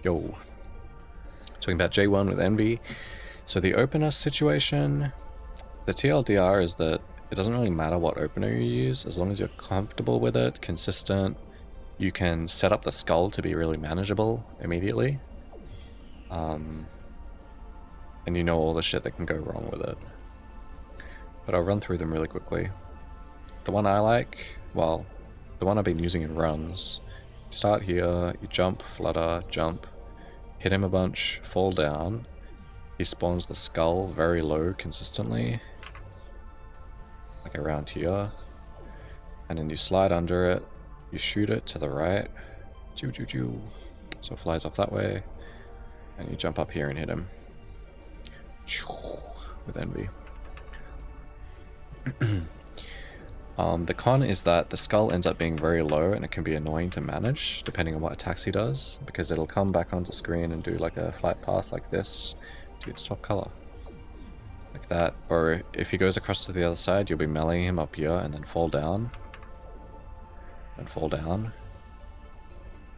Yo. Talking about J1 with Envy. So the opener situation, the TLDR is that it doesn't really matter what opener you use, as long as you're comfortable with it, consistent, you can set up the skull to be really manageable immediately. And you know all the shit that can go wrong with it. But I'll run through them really quickly. The one I like, well, the one I've been using in runs, start here, you jump, flutter, jump, hit him a bunch, fall down, he spawns the skull very low consistently, like around here, and then you slide under it, you shoot it to the right, choo choo choo, so it flies off that way, and you jump up here and hit him with Envy. The con is that the skull ends up being very low and it can be annoying to manage depending on what attacks he does, because it'll come back onto screen and do like a flight path like this. Dude, swap color. Like that. Or if he goes across to the other side, you'll be meleeing him up here and then fall down. And fall down.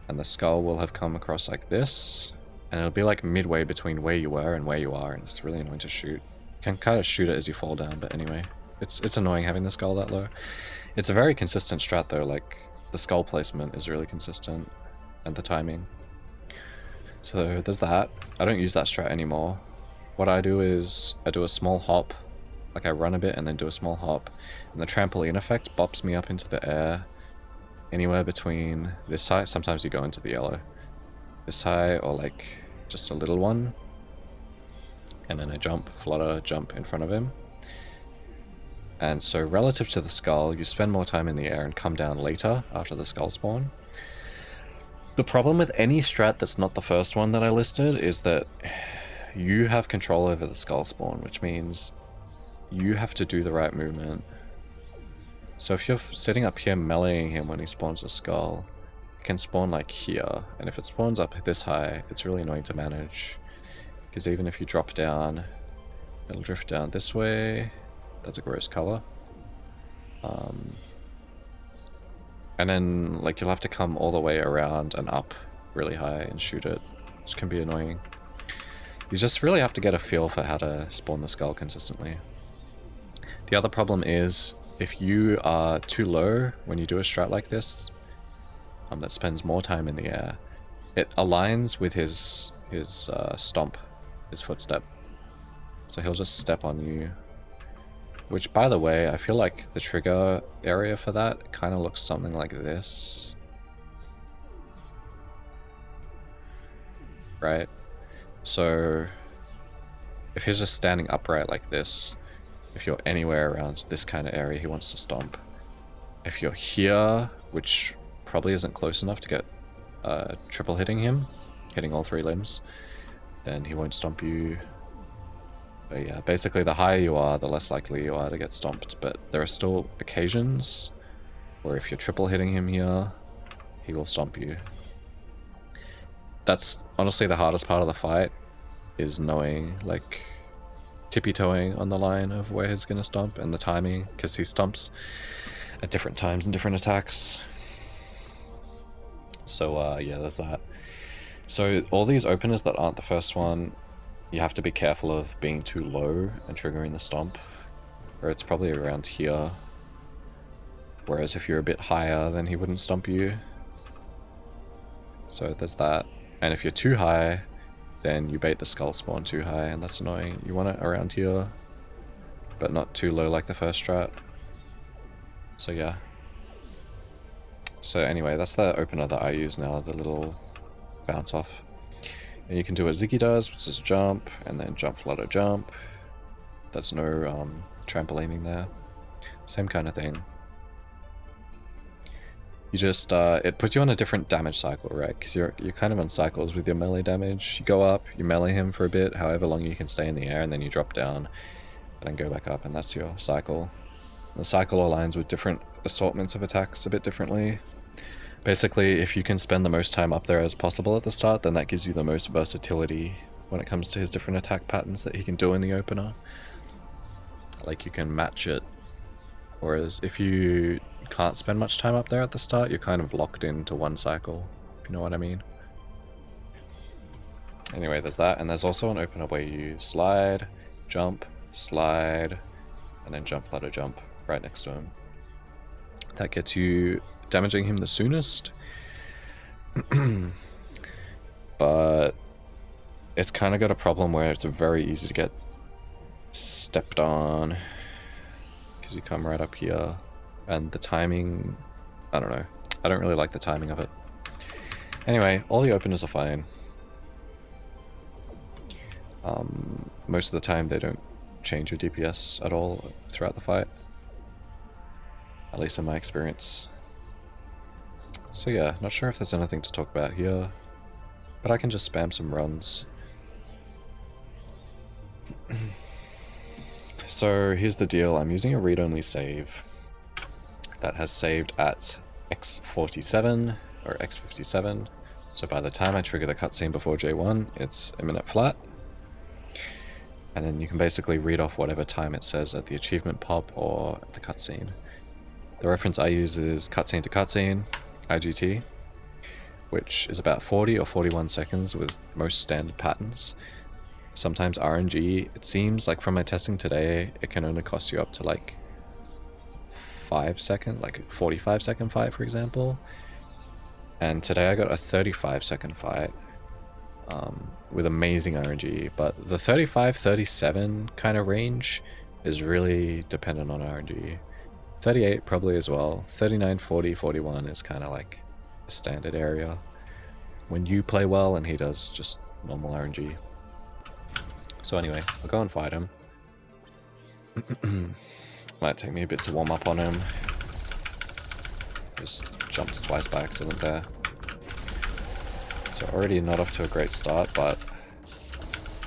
And the skull will have come across like this. And it'll be like midway between where you were and where you are, and it's really annoying to shoot. You can kind of shoot it as you fall down, but anyway. It's annoying having the skull that low. It's a very consistent strat though, like the skull placement is really consistent and the timing. So there's that. I don't use that strat anymore. What I do is I do a small hop, like I run a bit and then do a small hop, and the trampoline effect bops me up into the air anywhere between this height. Sometimes you go into the yellow. This high or like just a little one. And then I jump, flutter, jump in front of him. And so relative to the skull, you spend more time in the air and come down later after the skull spawn. The problem with any strat that's not the first one that I listed is that you have control over the skull spawn, which means you have to do the right movement. So if you're sitting up here meleeing him when he spawns a skull, it can spawn like here, and if it spawns up this high, it's really annoying to manage. Because even if you drop down, it'll drift down this way. That's a gross color. And then like you'll have to come all the way around and up really high and shoot it, which can be annoying. You just really have to get a feel for how to spawn the skull consistently. The other problem is if you are too low when you do a strat like this, that spends more time in the air, it aligns with his stomp, his footstep. So he'll just step on you. Which, by the way, I feel like the trigger area for that kind of looks something like this. Right? So, if he's just standing upright like this, if you're anywhere around this kind of area, he wants to stomp. If you're here, which probably isn't close enough to get triple hitting him, hitting all three limbs, then he won't stomp you. But yeah, basically the higher you are, the less likely you are to get stomped, but there are still occasions where if you're triple hitting him here, he will stomp you. That's honestly the hardest part of the fight, is knowing, like, tippy-toeing on the line of where he's gonna stomp and the timing, because he stomps at different times and different attacks. So yeah, there's that. So all these openers that aren't the first one, you have to be careful of being too low and triggering the stomp, or it's probably around here. Whereas if you're a bit higher, then he wouldn't stomp you. So there's that. And if you're too high, then you bait the skull spawn too high, and that's annoying. You want it around here, but not too low like the first strat. So yeah. So anyway, that's the opener that I use now, the little bounce off. And you can do what Ziggy does, which is jump, and then jump, flutter, jump. There's no trampolining there. Same kind of thing. You just, it puts you on a different damage cycle, right? Because you're kind of on cycles with your melee damage. You go up, you melee him for a bit, however long you can stay in the air, and then you drop down, and then go back up, and that's your cycle. And the cycle aligns with different assortments of attacks a bit differently. Basically, if you can spend the most time up there as possible at the start, then that gives you the most versatility when it comes to his different attack patterns that he can do in the opener. Like, you can match it. Whereas if you can't spend much time up there at the start, you're kind of locked into one cycle, if you know what I mean. Anyway, there's that, and there's also an opener where you slide, jump, slide, and then jump, flutter, jump right next to him. That gets you damaging him the soonest. But it's kind of got a problem where it's very easy to get stepped on because you come right up here, and the timing, I don't know. I don't really like the timing of it. Anyway, all the openers are fine. Most of the time they don't change your DPS at all throughout the fight. At least in my experience. So yeah, not sure if there's anything to talk about here, but I can just spam some runs. So here's the deal, I'm using a read-only save that has saved at X47 or X57, so by the time I trigger the cutscene before J1, it's a minute flat. And then you can basically read off whatever time it says at the achievement pop or at the cutscene. The reference I use is cutscene to cutscene, IGT, which is about 40 or 41 seconds with most standard patterns. Sometimes RNG, it seems like from my testing today, it can only cost you up to like 5 seconds, like a 45 second fight, for example. And today I got a 35-second fight with amazing RNG, but the 35-37 kind of range is really dependent on RNG. 38 probably as well. 39, 40, 41 is kind of like a standard area when you play well and he does just normal RNG. So anyway, I'll go and fight him. Might take me a bit to warm up on him. Just jumped twice by accident there. So already not off to a great start, but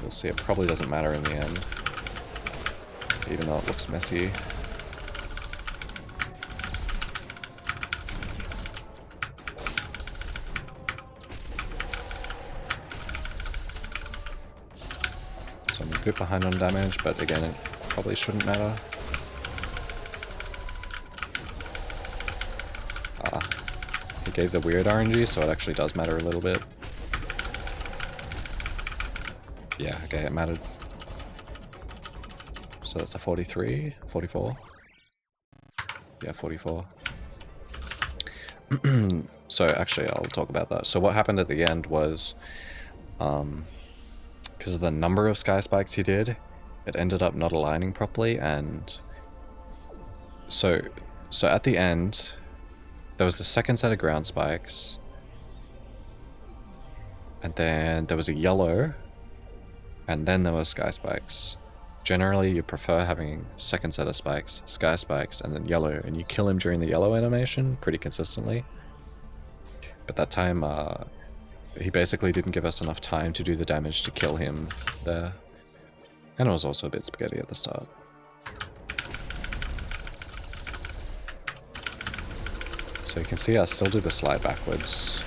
you'll see it probably doesn't matter in the end, even though it looks messy. So I'm a bit behind on damage, but again, it probably shouldn't matter. He gave the weird RNG, so it actually does matter a little bit. Yeah, okay, it mattered. So that's a 43, 44. Yeah, 44. So actually, I'll talk about that. So what happened at the end was, because of the number of sky spikes he did, it ended up not aligning properly, and so at the end, there was the second set of ground spikes, and then there was a yellow, and then there were sky spikes. Generally, you prefer having second set of spikes, sky spikes, and then yellow, and you kill him during the yellow animation pretty consistently. But that time, he basically didn't give us enough time to do the damage to kill him there. And it was also a bit spaghetti at the start. So you can see I still do the slide backwards.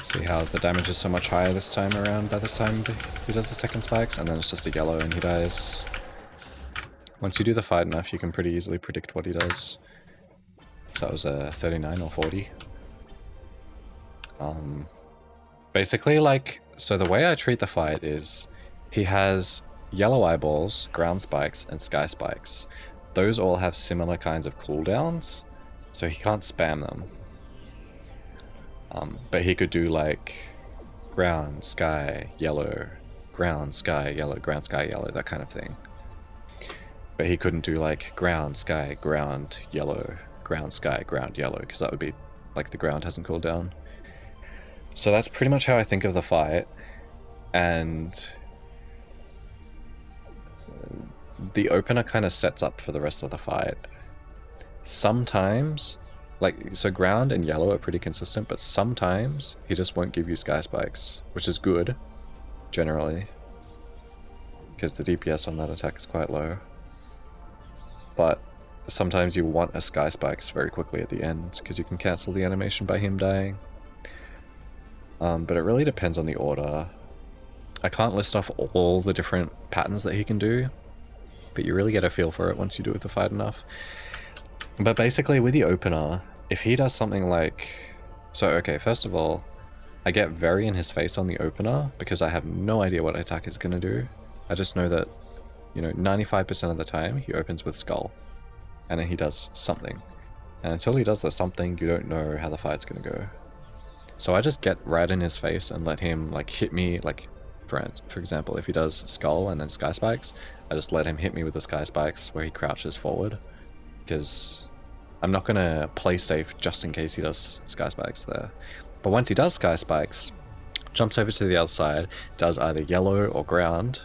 See how the damage is so much higher this time around by the time he does the second spikes, and then it's just a yellow and he dies. Once you do the fight enough, you can pretty easily predict what he does. So that was a 39 or 40. Basically, like, so the way I treat the fight is he has yellow eyeballs, ground spikes, and sky spikes. Those all have similar kinds of cooldowns, so he can't spam them. But he could do like ground, sky, yellow, ground, sky, yellow, ground, sky, yellow, that kind of thing. But he couldn't do like ground, sky, ground, yellow, ground, sky, ground, yellow, because that would be like the ground hasn't cooled down. So that's pretty much how I think of the fight, and the opener kind of sets up for the rest of the fight. Sometimes, like, so ground and yellow are pretty consistent, but sometimes he just won't give you sky spikes, which is good, generally, because the DPS on that attack is quite low. But sometimes you want a Sky Spikes very quickly at the end, because you can cancel the animation by him dying. But it really depends on the order. I can't list off all the different patterns that he can do, but you really get a feel for it once you do it with the fight enough. But basically with the opener, if he does something like... So okay, first of all, I get very in his face on the opener because I have no idea what attack is going to do. I just know that, you know, 95% of the time he opens with Skull, and then he does something. And until he does the something, you don't know how the fight's going to go. So I just get right in his face and let him like hit me, like for example, if he does Skull and then Sky Spikes, I just let him hit me with the Sky Spikes where he crouches forward, because I'm not going to play safe just in case he does Sky Spikes there. But once he does Sky Spikes, jumps over to the other side, does either yellow or ground,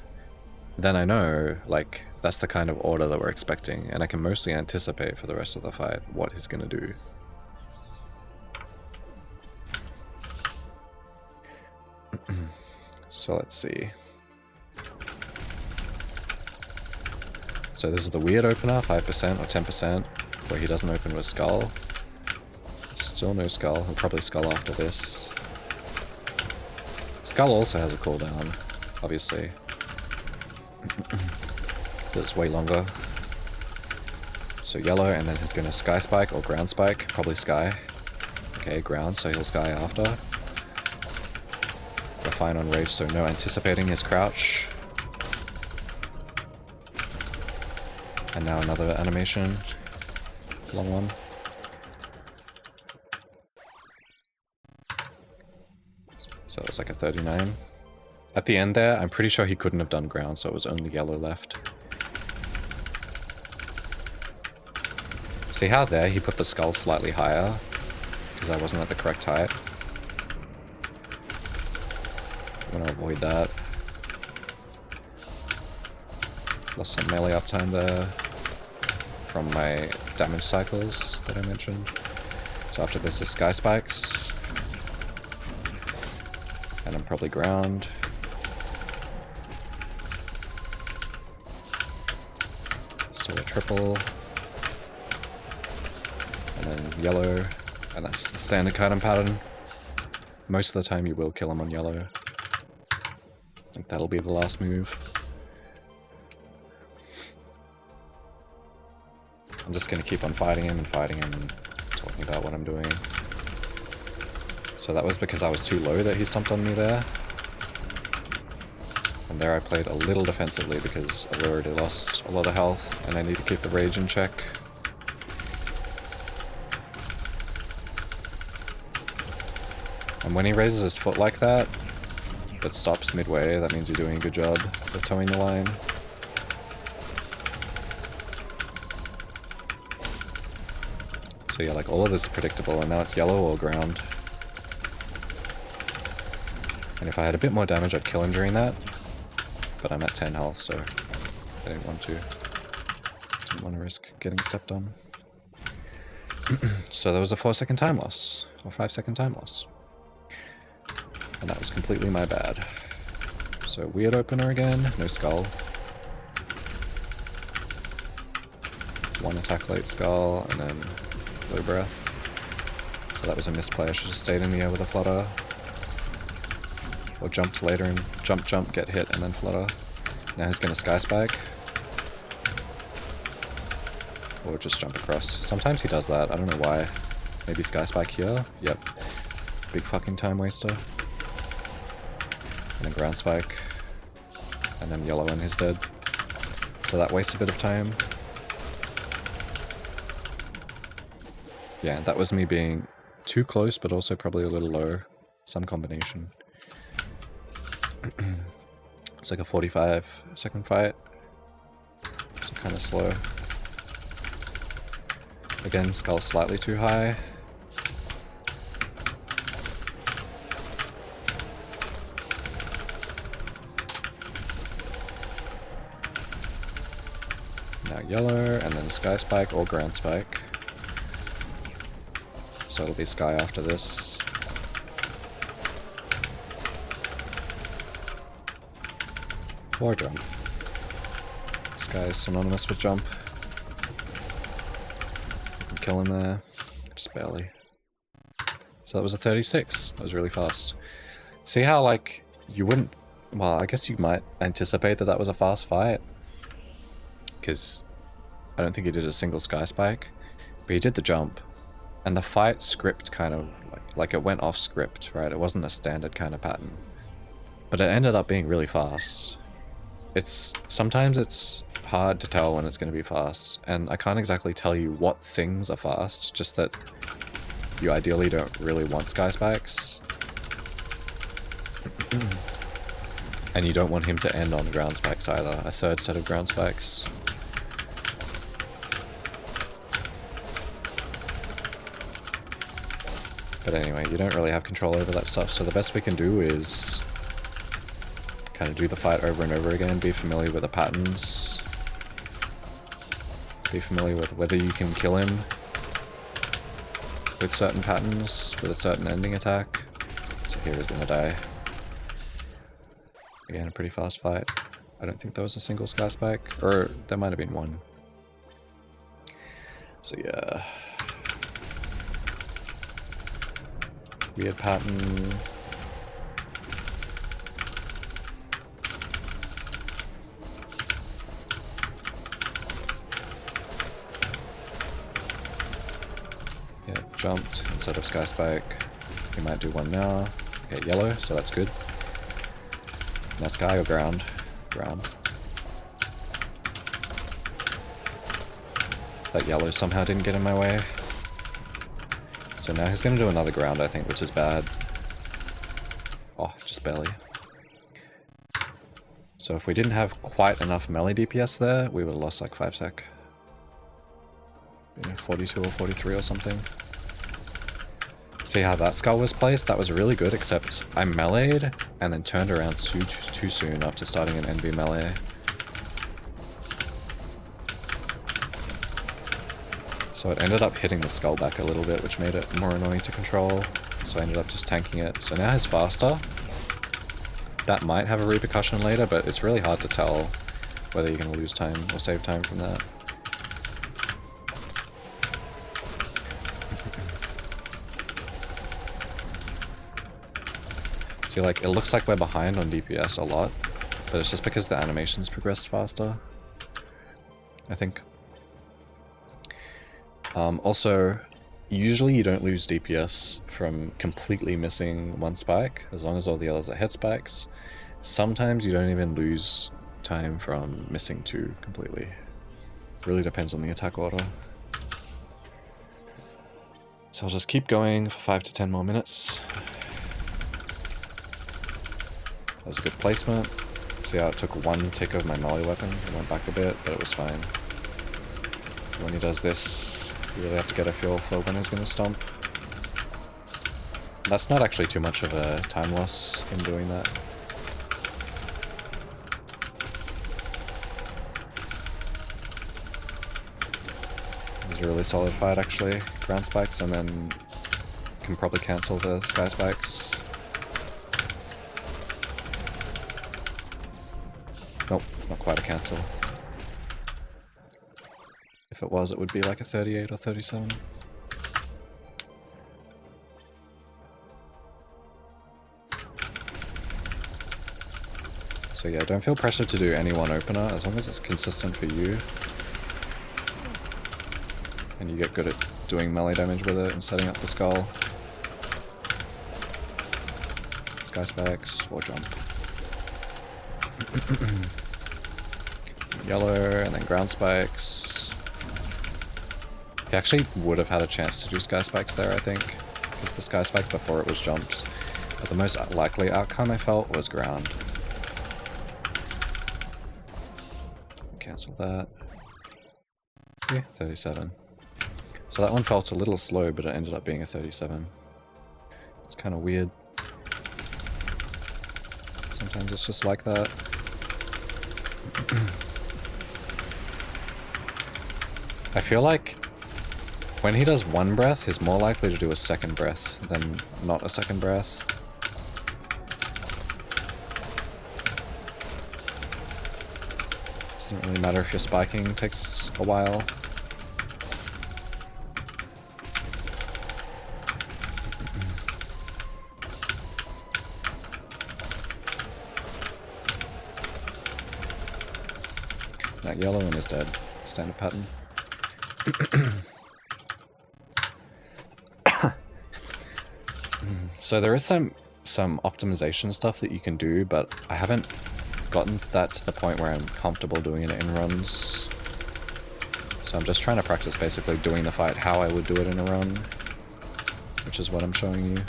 then I know, like, that's the kind of order that we're expecting, and I can mostly anticipate for the rest of the fight what he's going to do. So let's see. So this is the weird opener, 5% or 10%, where he doesn't open with Skull. Still no Skull, he'll probably Skull after this. Skull also has a cooldown, obviously. That's way longer. So yellow, and then he's gonna Sky Spike or Ground Spike, probably Sky. Okay, ground, so he'll Sky after. We're fine on Rage, so no anticipating his crouch. And now another animation. Long one. So it was like a 39. At the end there, I'm pretty sure he couldn't have done ground, so it was only yellow left. See how there he put the Skull slightly higher? Because I wasn't at the correct height. I'm gonna avoid that. Lost some melee uptime there from my damage cycles that I mentioned. So after this is Sky Spikes. And I'm probably ground. Still a triple. And then yellow. And that's the standard Kaidan pattern. Most of the time you will kill him on yellow. I think that'll be the last move. I'm just going to keep on fighting him and talking about what I'm doing. So that was because I was too low that he stomped on me there. And there I played a little defensively because I've already lost a lot of health and I need to keep the rage in check. And when he raises his foot like that, but stops midway, that means you're doing a good job of towing the line. So yeah, like all of this is predictable, and now it's yellow or ground. And if I had a bit more damage, I'd kill him during that. But I'm at 10 health, so I didn't want to. Didn't want to risk getting stepped on. So there was a 4-second time loss, or 5-second time loss. And that was completely my bad. So weird opener again, no Skull. One attack late Skull, and then low breath. So that was a misplay, I should have stayed in the air with a flutter. Or jumped later and jump, get hit, and then flutter. Now he's gonna Sky Spike. Or just jump across. Sometimes he does that, I don't know why. Maybe Sky Spike here? Yep. Big fucking time waster. And then ground spike. And then yellow and he's dead. So that wastes a bit of time. Yeah, that was me being too close, but also probably a little low. Some combination. It's like a 45-second fight. So kind of slow. Again, Skull slightly too high. Now yellow, and then Sky Spike or Ground Spike. So it'll be Sky after this. Or jump. Sky is synonymous with jump. kill him there. Just barely. So that was a 36. That was really fast. See how, like, you wouldn't... Well, I guess you might anticipate that that was a fast fight. Because I don't think he did a single sky spike. But he did the jump. And the fight script kind of... Like it went off script, right? It wasn't a standard kind of pattern. But it ended up being really fast. Sometimes it's hard to tell when it's going to be fast. And I can't exactly tell you what things are fast. Just that you ideally don't really want sky spikes. And you don't want him to end on ground spikes either. A third set of ground spikes. But anyway, you don't really have control over that stuff, so the best we can do is kind of do the fight over and over again, be familiar with the patterns, be familiar with whether you can kill him with certain patterns, with a certain ending attack. So here he's gonna die. Again, a pretty fast fight. I don't think there was a single sky spike, or there might have been one. So yeah. Weird pattern. Yeah, jumped instead of sky spike. We might do one now. Okay, yellow, so that's good. Now sky or ground? Ground. That yellow somehow didn't get in my way. So now he's going to do another ground, I think, which is bad. Oh, just barely. So if we didn't have quite enough melee DPS there, we would have lost like 5 sec. 42 or 43 or something. See how that skull was placed? That was really good, except I meleeed and then turned around too soon after starting an NB melee. So it ended up hitting the skull back a little bit, which made it more annoying to control. So I ended up just tanking it. So now he's faster. That might have a repercussion later, but it's really hard to tell whether you're going to lose time or save time from that. See, like, it looks like we're behind on DPS a lot, but it's just because the animations progressed faster, I think. Also, usually you don't lose DPS from completely missing one spike, as long as all the others are hit spikes. Sometimes you don't even lose time from missing 2 completely. Really depends on the attack order. So I'll just keep going for 5 to 10 more minutes. That was a good placement. See how it took 1 tick of my melee weapon. It went back a bit, but it was fine. So when he does this, you really have to get a feel for when he's going to stomp. That's not actually too much of a time loss in doing that. It was a really solid fight actually. Ground spikes, and then can probably cancel the sky spikes. Nope, not quite a cancel. If it was, it would be like a 38 or 37. So yeah, don't feel pressured to do any one opener, as long as it's consistent for you. And you get good at doing melee damage with it and setting up the skull. Sky spikes, or jump. Yellow, and then ground spikes. He actually would have had a chance to do sky spikes there, I think, because the sky spike before it was jumps. But the most likely outcome I felt was ground. Cancel that. Yeah, 37. So that one felt a little slow, but it ended up being a 37. It's kind of weird. Sometimes it's just like that. I feel like when he does one breath, he's more likely to do a second breath than not a second breath. Doesn't really matter if you're spiking, it takes a while. that yellow and is dead. Standard pattern. So there is some optimization stuff that you can do, but I haven't gotten that to the point where I'm comfortable doing it in runs. So I'm just trying to practice basically doing the fight how I would do it in a run, which is what I'm showing you.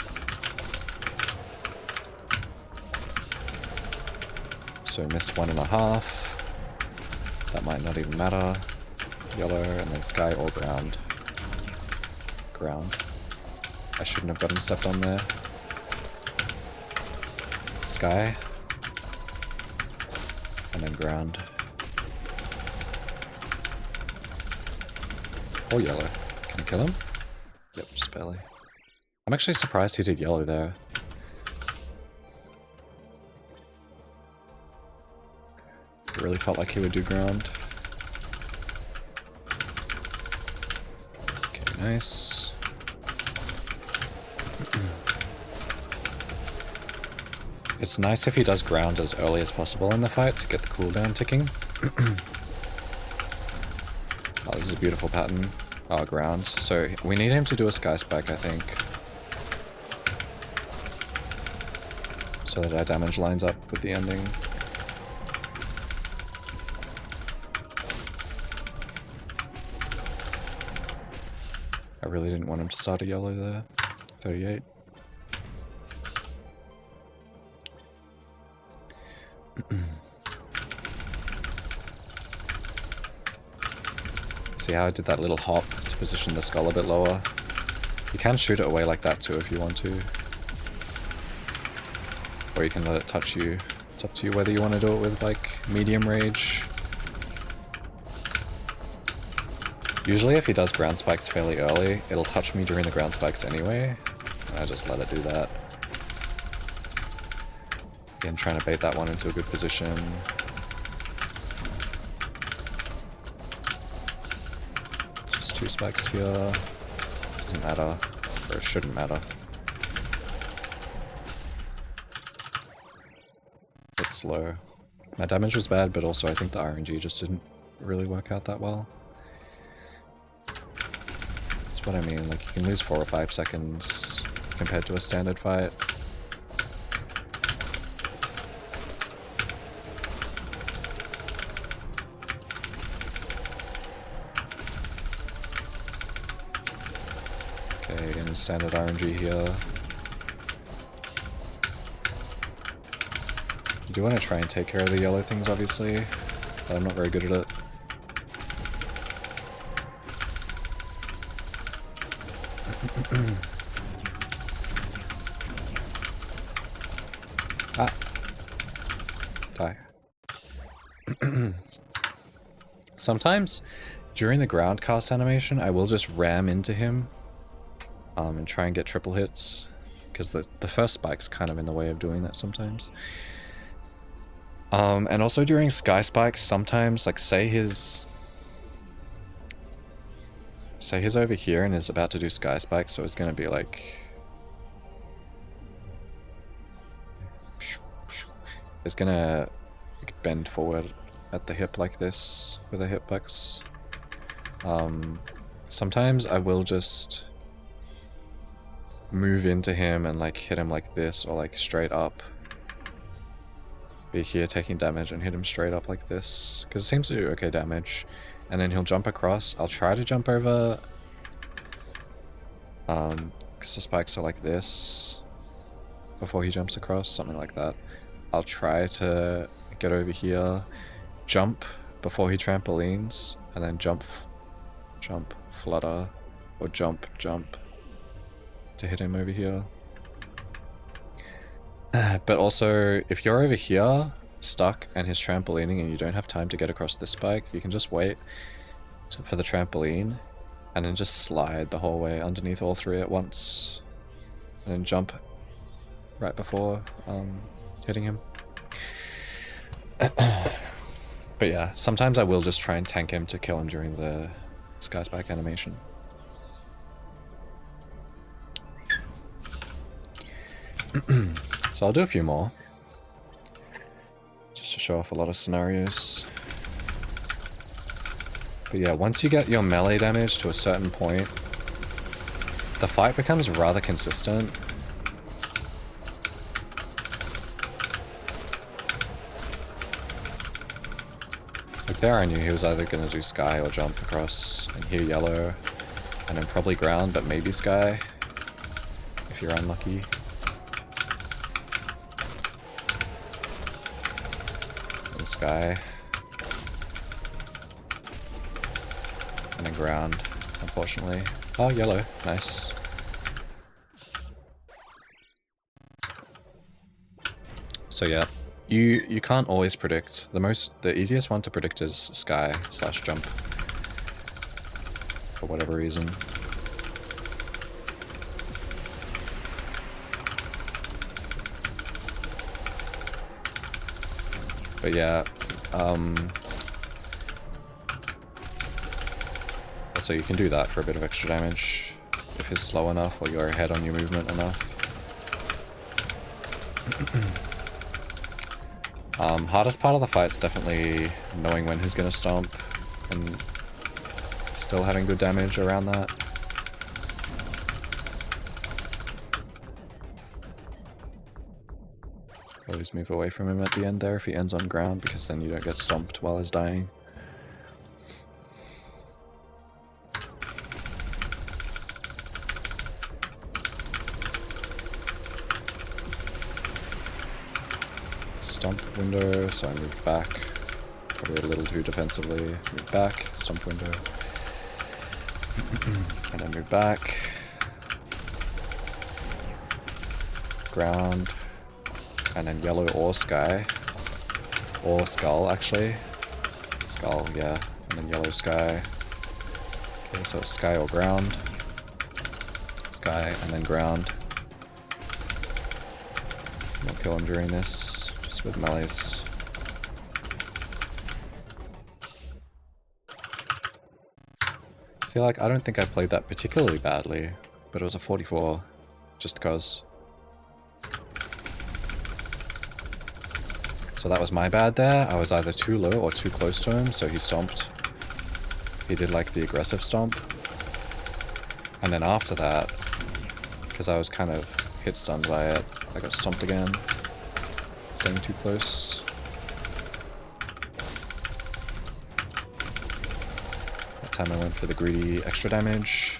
So missed 1.5. That might not even matter. Yellow, and then sky or ground. Ground. I shouldn't have gotten stepped on there. Sky. And then ground. Or yellow. Can I kill him? Yep, just barely. I'm actually surprised he did yellow there. It really felt like he would do ground. Okay, nice. It's nice if he does ground as early as possible in the fight to get the cooldown ticking. Oh, this is a beautiful pattern. Oh, ground. So we need him to do a sky spike, I think. So that our damage lines up with the ending. I really didn't want him to start a yellow there. 38. See how I did that little hop to position the skull a bit lower? You can shoot it away like that too if you want to. Or you can let it touch you. It's up to you whether you want to do it with like medium rage. Usually if he does ground spikes fairly early, it'll touch me during the ground spikes anyway. And I just let it do that. Again, trying to bait that one into a good position. Just 2 spikes here. Doesn't matter. Or it shouldn't matter. It's slow. My damage was bad, but also I think the RNG just didn't really work out that well. That's what I mean, like you can lose 4 or 5 seconds compared to a standard fight. Okay, and standard RNG here. You do want to try and take care of the yellow things, obviously, but I'm not very good at it. Ah. Die. Sometimes, during the ground cast animation, I will just ram into him and try and get triple hits, because the first spike's kind of in the way of doing that sometimes. And also during sky spikes, sometimes, like say he's over here and is about to do sky spike, so it's gonna be like it's gonna bend forward at the hip like this with a hitbox. Sometimes I will just move into him and like hit him like this, or like straight up. Be here taking damage and hit him straight up like this, because it seems to do okay damage. And then he'll jump across. I'll try to jump over, because the spikes are like this before he jumps across, something like that. I'll try to get over here, jump before he trampolines, and then jump, flutter, or jump to hit him over here. But also, if you're over here, stuck, and he's trampolining and you don't have time to get across this spike, you can just wait for the trampoline, and then just slide the whole way underneath all 3 at once, and then jump right before hitting him. But yeah, sometimes I will just try and tank him to kill him during the sky spike animation. So I'll do a few more, just to show off a lot of scenarios. But yeah, once you get your melee damage to a certain point, the fight becomes rather consistent. Like there I knew he was either going to do sky or jump across, and here yellow, and then probably ground, but maybe sky, if you're unlucky. And sky. And then ground, unfortunately. Oh, yellow. Nice. So yeah, you can't always predict. The easiest one to predict is sky / jump. For whatever reason. But yeah, so you can do that for a bit of extra damage if he's slow enough or you're ahead on your movement enough. Hardest part of the fight's definitely knowing when he's gonna stomp and still having good damage around that. Always move away from him at the end there if he ends on ground, because then you don't get stomped while he's dying. Stomp window, so I move back. Probably a little too defensively. Move back, stomp window. And then move back. Ground. And then yellow or sky. Or skull, actually. Skull, yeah. And then yellow sky. Okay, so it's sky or ground. Sky and then ground. I'll kill him during this, just with melees. See, like, I don't think I played that particularly badly, but it was a 44, just cause. So that was my bad there. I was either too low or too close to him, so he stomped. He did like the aggressive stomp. And then after that, because I was kind of hit stunned by it, I got stomped again. Staying too close. That time I went for the greedy extra damage.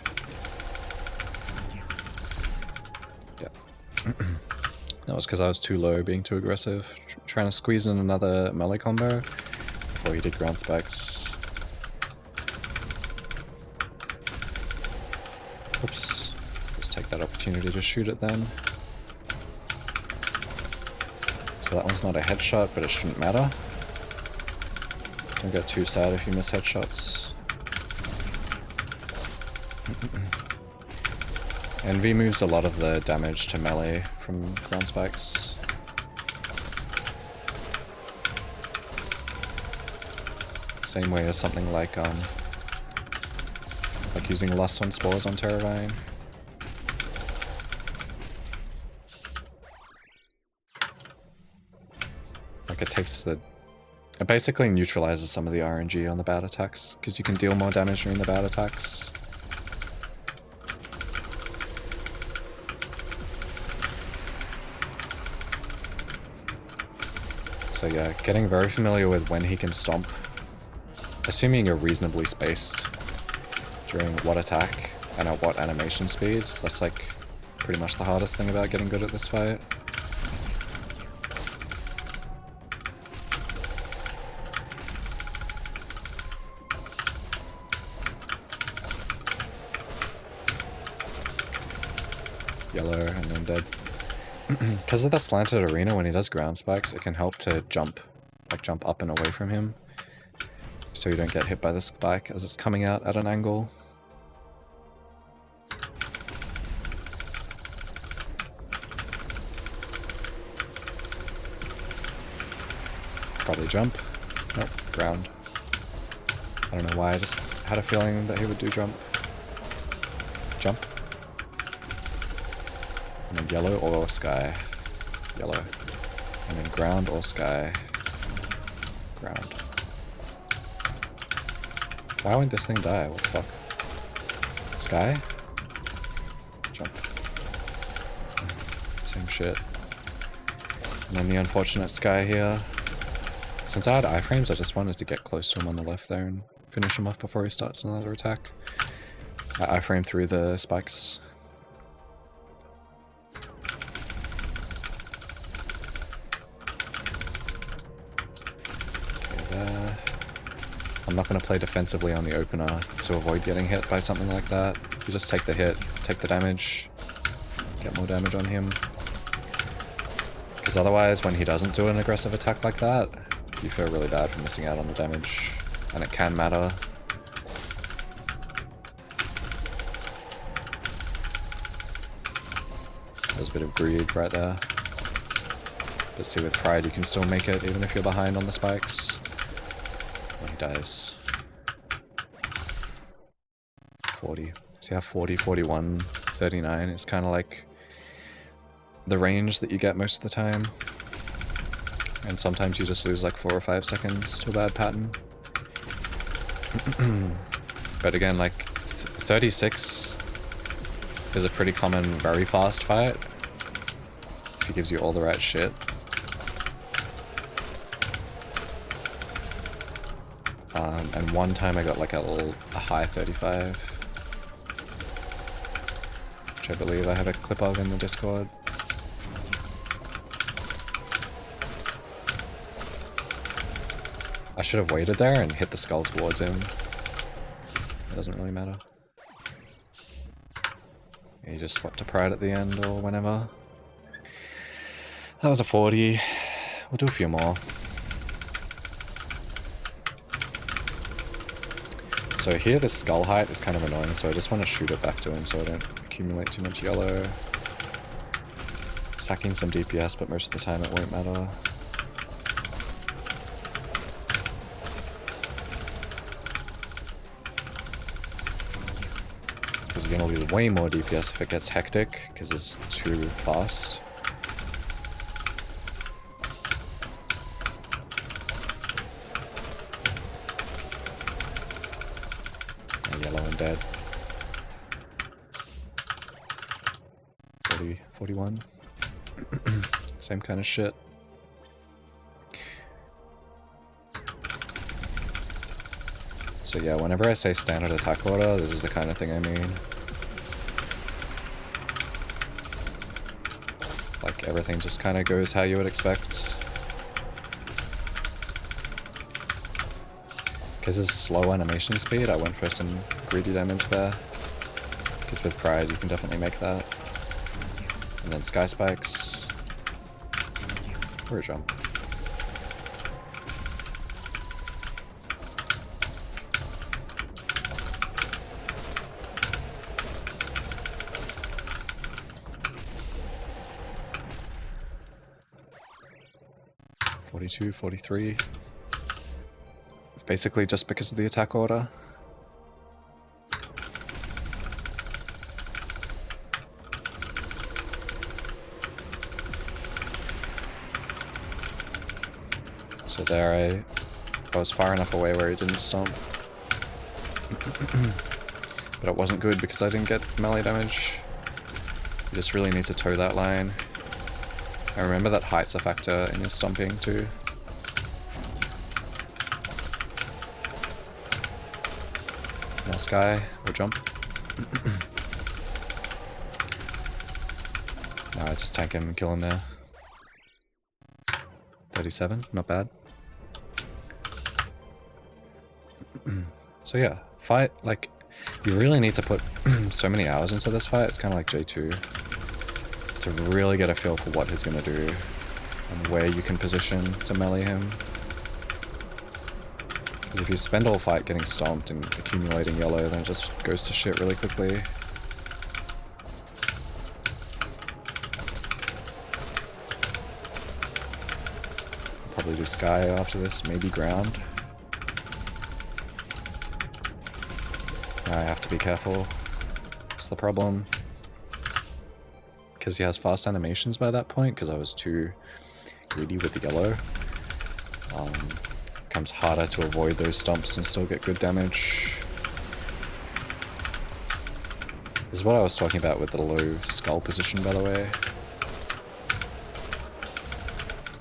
Yeah. That was because I was too low, being too aggressive. Trying to squeeze in another melee combo before he did ground spikes. Oops. Just take that opportunity to shoot it then. So that one's not a headshot, but it shouldn't matter. Don't get too sad if you miss headshots. Envy moves a lot of the damage to melee from ground spikes. Same way as something like using Lust on Spores on Terravine. Like it basically neutralizes some of the RNG on the bad attacks, because you can deal more damage during the bad attacks. So yeah, getting very familiar with when he can stomp. Assuming you're reasonably spaced during what attack and at what animation speeds, that's like pretty much the hardest thing about getting good at this fight. Yellow and then dead. Because of the slanted arena, when he does ground spikes, it can help to jump up and away from him, so you don't get hit by the spike as it's coming out at an angle. Probably jump. Nope, ground. I don't know why, I just had a feeling that he would do jump. Jump. And then yellow or sky. Yellow. And then ground or sky. Ground. Why won't this thing die? What the fuck? Sky? Jump. Same shit. And then the unfortunate Sky here. Since I had iframes, I just wanted to get close to him on the left there and finish him off before he starts another attack. I iframe through the spikes. Okay, there. I'm not going to play defensively on the opener to avoid getting hit by something like that. You just take the hit, take the damage, get more damage on him. Because otherwise, when he doesn't do an aggressive attack like that, you feel really bad for missing out on the damage. And it can matter. There's a bit of greed right there. But see, with Pride you can still make it even if you're behind on the spikes. And he dies. 40. See how 40, 41, 39 is kind of like the range that you get most of the time. And sometimes you just lose like 4 or 5 seconds to a bad pattern. But again, like 36 is a pretty common, very fast fight. If he gives you all the right shit. And one time I got like a high 35. Which I believe I have a clip of in the Discord. I should have waited there and hit the skull towards him. It doesn't really matter. You just swap to Pride at the end or whenever. That was a 40. We'll do a few more. So here the skull height is kind of annoying, so I just want to shoot it back to him so I don't accumulate too much yellow. Sacking some DPS, but most of the time it won't matter. Because again, it'll be way more DPS if it gets hectic, because it's too fast. Yellow and dead. 40, 41. Same kind of shit. So yeah, whenever I say standard attack order, this is the kind of thing I mean. Like everything just kind of goes how you would expect. Because his slow animation speed, I went for some greedy damage there. Because with Pride, you can definitely make that. And then Sky Spikes. Or a jump. (42, 43). Basically just because of the attack order. So there I was far enough away where he didn't stomp. But it wasn't good because I didn't get melee damage. You just really need to toe that line. And remember that height's a factor in your stomping too. Now Sky, or jump. No, I just tank him and kill him there. 37, not bad. So yeah, fight, like, you really need to put so many hours into this fight. It's kind of like J2. To really get a feel for what he's going to do and where you can position to melee him. Because if you spend all fight getting stomped and accumulating yellow, then it just goes to shit really quickly. Probably do Sky after this, maybe ground. I have to be careful. That's the problem. Because he has fast animations by that point, because I was too greedy with the yellow. becomes harder to avoid those stomps and still get good damage. This is what I was talking about with the low skull position, by the way.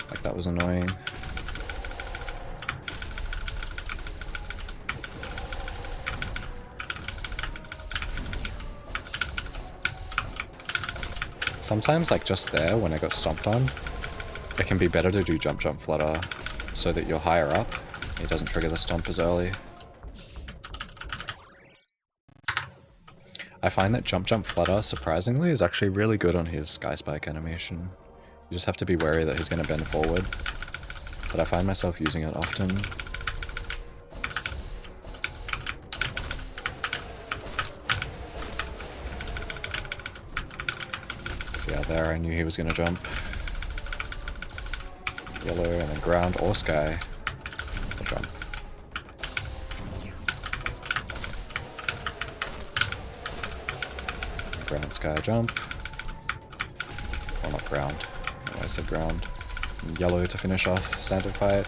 Like, that was annoying. Sometimes, like, just there, when I got stomped on, it can be better to do jump, jump, flutter, so that you're higher up. It doesn't trigger the stomp as early. I find that jump, jump, flutter, surprisingly, is actually really good on his sky spike animation. You just have to be wary that he's going to bend forward. But I find myself using it often. So yeah, there I knew he was going to jump. Yellow and then ground or sky. Or jump. Ground, sky, jump. Well, not ground. I said ground. And yellow to finish off standard fight.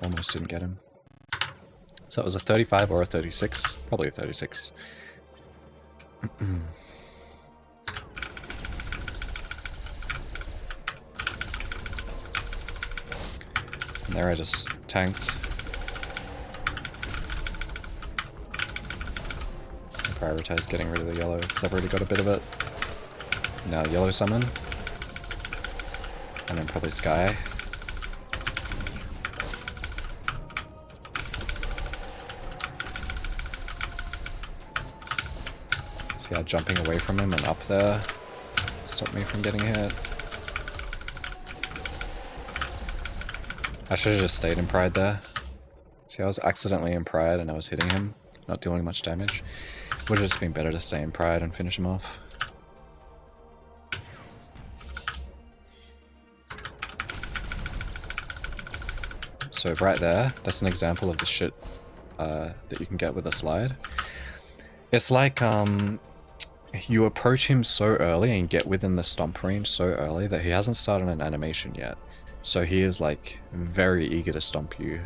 Almost didn't get him. So it was a 35 or a 36. Probably a 36. And there I just tanked. Prioritize getting rid of the yellow because I've already got a bit of it. Now yellow summon. And then probably sky. See how jumping away from him and up there stopped me from getting hit. I should have just stayed in pride there. See, I was accidentally in pride and I was hitting him, not dealing much damage. Would have just been better to stay in pride and finish him off. So right there, that's an example of the shit that you can get with a slide. It's like you approach him so early and get within the stomp range so early that he hasn't started an animation yet. So he is like very eager to stomp you.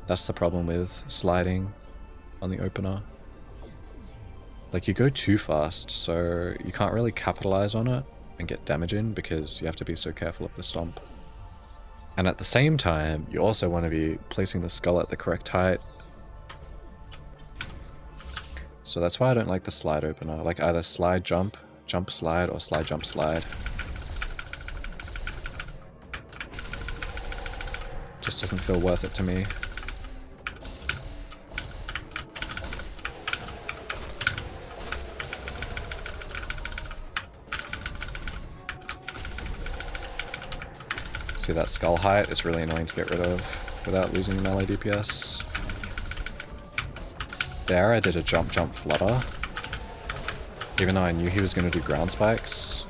That's the problem with sliding on the opener. Like, you go too fast, so you can't really capitalize on it and get damage in because you have to be so careful of the stomp. And at the same time, you also want to be placing the skull at the correct height. So that's why I don't like the slide opener. Like, either slide, jump, jump, slide, or slide, jump, slide. Just doesn't feel worth it to me. See that skull height? It's really annoying to get rid of without losing melee DPS. There I did a jump, jump, flutter. Even though I knew he was going to do ground spikes.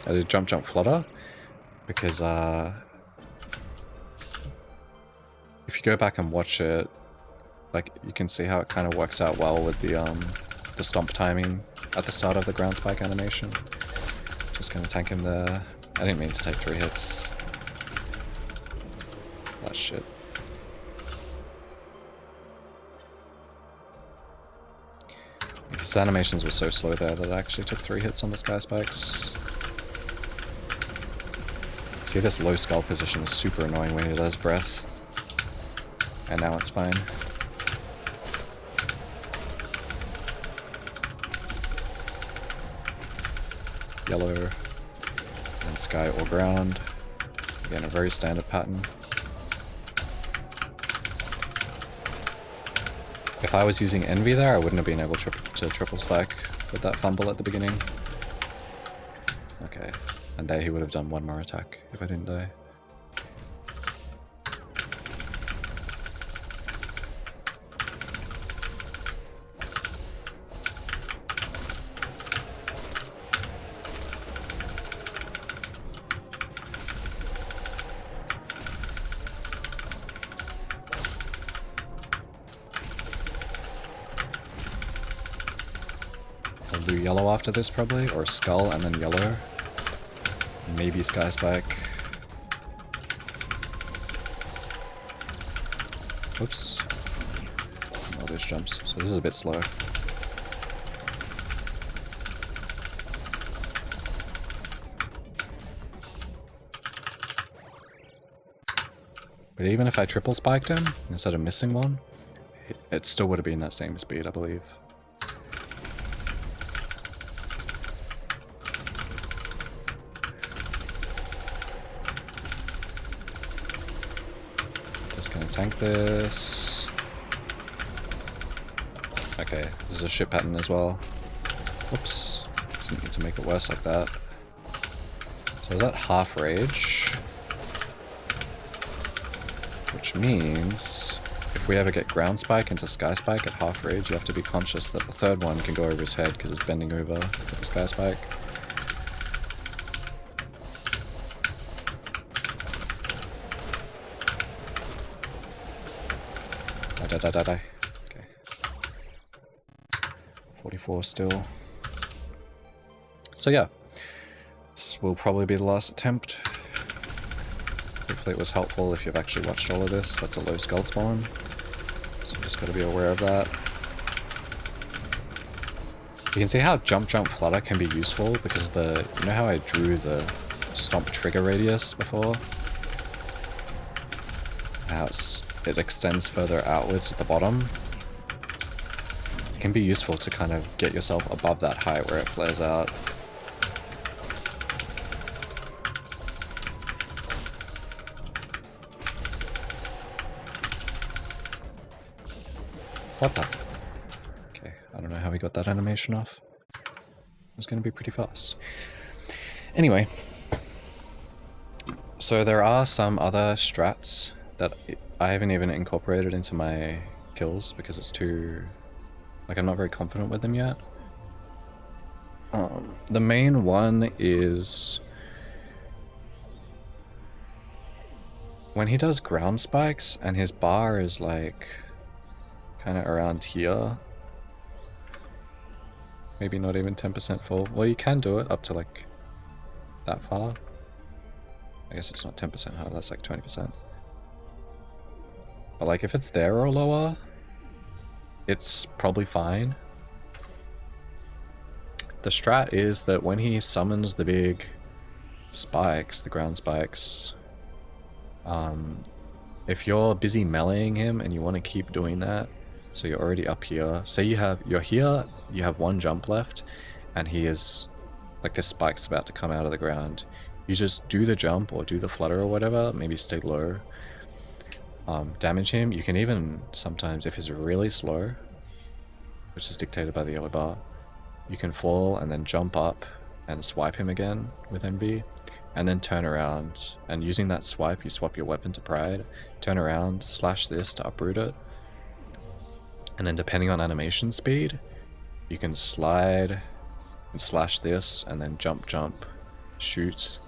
I did jump, jump, flutter. Because, if you go back and watch it, like, you can see how it kind of works out well with the stomp timing at the start of the ground spike animation. Just gonna tank him there. I didn't mean to take 3 hits. That shit. His animations were so slow there that I actually took 3 hits on the sky spikes. See, this low skull position is super annoying when he does breath. And now it's fine. Yellow, and sky or ground. Again, a very standard pattern. If I was using Envy there, I wouldn't have been able to triple spike with that fumble at the beginning. Okay, and there he would have done 1 more attack if I didn't die. I'll do yellow after this probably, or skull and then yellow. Maybe sky spike. Oops. All those jumps. So this is a bit slow. But even if I triple spiked him, instead of missing one, it still would have been that same speed, I believe. Just gonna tank this. Okay, this is a shit pattern as well. Whoops. Didn't need to make it worse like that. So is that half rage? Which means if we ever get ground spike into sky spike at half rage, you have to be conscious that the third one can go over his head because it's bending over with the sky spike. Die. Okay. 44 still. So yeah, this will probably be the last attempt. Hopefully it was helpful if you've actually watched all of this. That's a low skull spawn, so just got to be aware of that. You can see how jump flutter can be useful because you know how I drew the stomp trigger radius before? How it extends further outwards at the bottom. It can be useful to kind of get yourself above that height where it flares out. What the? Okay, I don't know how we got that animation off. It was going to be pretty fast. Anyway, so there are some other strats that I haven't even incorporated into my kills because it's too... like, I'm not very confident with them yet. The main one is... when he does ground spikes and his bar is like... kind of around here. Maybe not even 10% full. Well, you can do it up to like that far. I guess it's not 10% high, that's like 20%. But like if it's there or lower, it's probably fine. The strat is that when he summons the big spikes, the ground spikes, if you're busy meleeing him and you want to keep doing that, so you're already up here. Say you're here, you have one jump left, and he is, like this spike's about to come out of the ground. You just do the jump or do the flutter or whatever, maybe stay low. Damage him. You can even sometimes, if he's really slow, which is dictated by the yellow bar, you can fall and then jump up and swipe him again with MV, and then turn around. And using that swipe, you swap your weapon to Pride, turn around, slash this to uproot it. And then depending on animation speed, you can slide and slash this and then jump, shoot.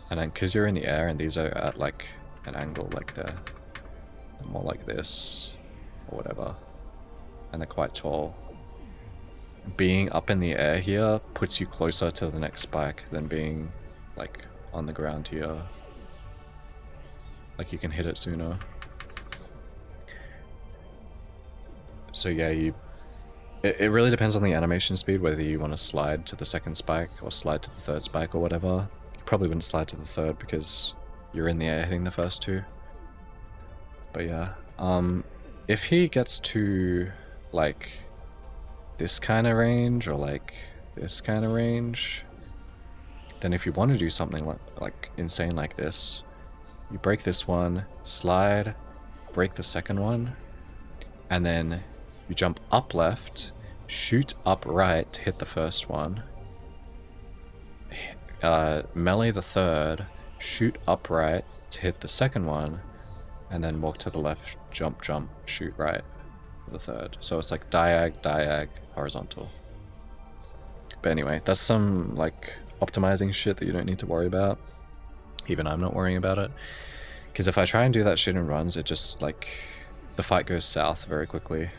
And then because you're in the air and these are at like an angle, like they're more like this or whatever, and they're quite tall. Being up in the air here puts you closer to the next spike than being like on the ground here. Like you can hit it sooner. So yeah, it really depends on the animation speed, whether you want to slide to the second spike or slide to the third spike or whatever. You probably wouldn't slide to the third because you're in the air hitting the first two. But yeah, if he gets to like this kind of range or like this kind of range, then if you want to do something like insane like this, you break this one, slide, break the second one, and then you jump up left, shoot up right to hit the first one, melee the third, shoot up right to hit the second one, and then walk to the left, jump, shoot right for the third. So it's like diag, horizontal. But anyway, that's some like optimizing shit that you don't need to worry about. Even I'm not worrying about it. Because if I try and do that shit in runs, it just like, the fight goes south very quickly.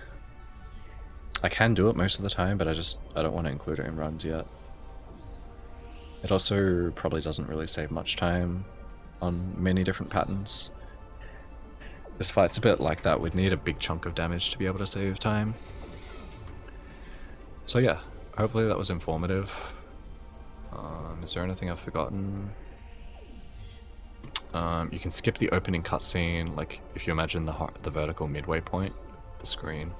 I can do it most of the time, but I don't want to include it in runs yet. It also probably doesn't really save much time on many different patterns. This fight's a bit like that. We'd need a big chunk of damage to be able to save time. So yeah, hopefully that was informative. Is there anything I've forgotten? You can skip the opening cutscene, like if you imagine the vertical midway point of the screen.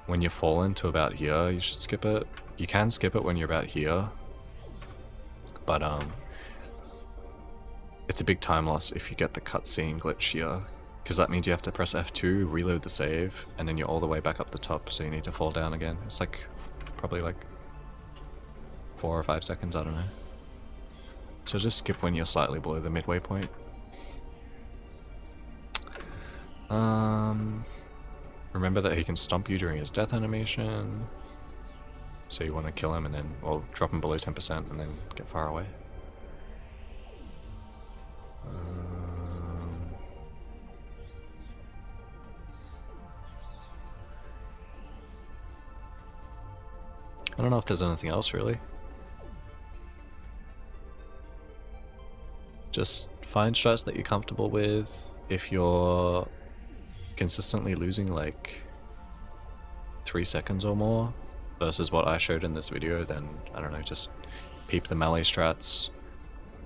When you fall into about here, you should skip it. You can skip it when you're about here, but it's a big time loss if you get the cutscene glitch here, because that means you have to press F2, reload the save, and then you're all the way back up the top, so you need to fall down again. It's like probably like 4 or 5 seconds, I don't know. So just skip when you're slightly below the midway point. Remember that he can stomp you during his death animation. So you want to kill him and then, or drop him below 10% and then get far away. I don't know if there's anything else really. Just find strats that you're comfortable with. If you're consistently losing like 3 seconds or more versus what I showed in this video, then I don't know, just peep the melee strats,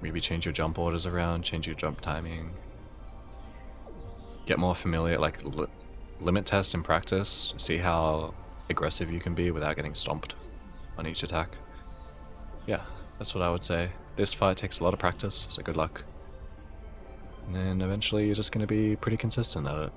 maybe change your jump orders around, change your jump timing, get more familiar, like limit test and practice, see how aggressive you can be without getting stomped on each attack. Yeah, that's what I would say. This fight takes a lot of practice, so good luck. And then eventually you're just going to be pretty consistent at it.